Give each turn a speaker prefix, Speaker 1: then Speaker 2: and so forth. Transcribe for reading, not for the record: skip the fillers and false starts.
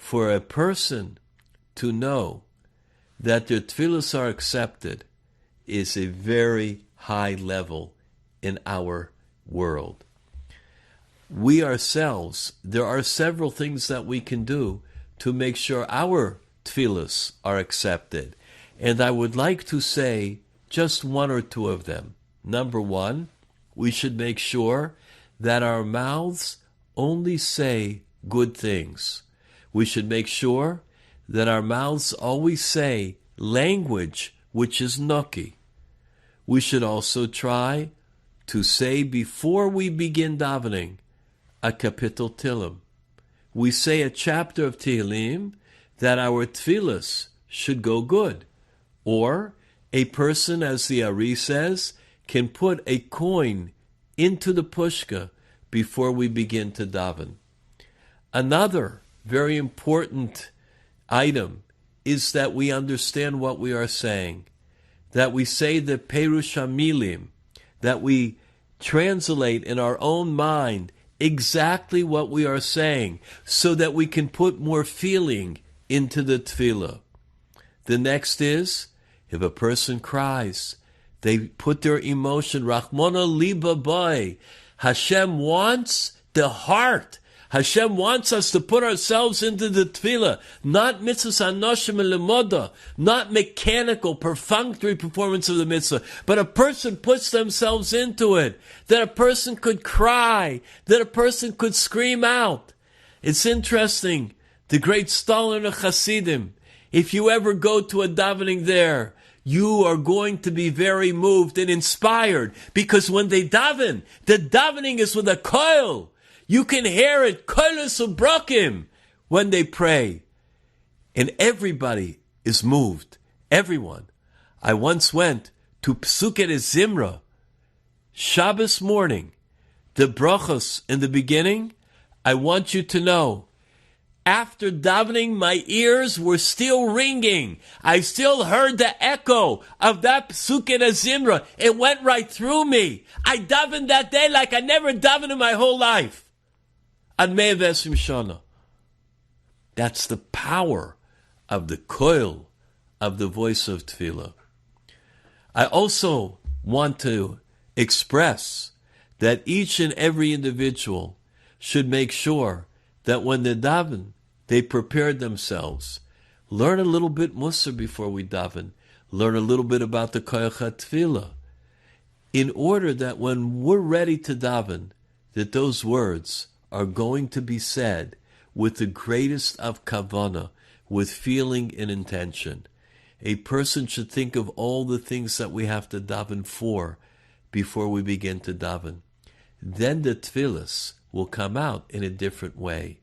Speaker 1: for a person to know that their tefillahs are accepted is a very high level in our world. We ourselves, there are several things that we can do to make sure our tefillahs are accepted. And I would like to say just one or two of them. Number one, we should make sure that our mouths only say good things. We should make sure that our mouths always say language which is noki. We should also try to say before we begin davening a kapitel Tehillim. We say a chapter of Tehillim that our tefillahs should go good. Or a person, as the Ari says, can put a coin into the pushka before we begin to daven. Another very important item is that we understand what we are saying, that we say the Perush HaMilim, that we translate in our own mind exactly what we are saying so that we can put more feeling into the tefillah. The next is, if a person cries, they put their emotion, Rachmana liba bai. Hashem wants the heart. Hashem wants us to put ourselves into the tefillah, not mitzvahs anoshim lemoda, not mechanical, perfunctory performance of the mitzvah, but a person puts themselves into it, that a person could cry, that a person could scream out. It's interesting, the great Stalin of Hasidim, if you ever go to a davening there, you are going to be very moved and inspired, because when they daven, the davening is with a koil. You can hear it, koilus ubrakim, when they pray. And everybody is moved. Everyone. I once went to Psuket Zimra, Shabbos morning. The brachos in the beginning, I want you to know, after davening, my ears were still ringing. I still heard the echo of that Psuket Zimra. It went right through me. I davened that day like I never davened in my whole life. Ad 120 Shana. That's the power of the koil of the voice of tefillah. I also want to express that each and every individual should make sure that when they daven, they prepare themselves. Learn a little bit Musar before we daven. Learn a little bit about the koyach tefillah, in order that when we're ready to daven, that those words are going to be said with the greatest of kavanah, with feeling and intention. A person should think of all the things that we have to daven for before we begin to daven. Then the tefillahs will come out in a different way.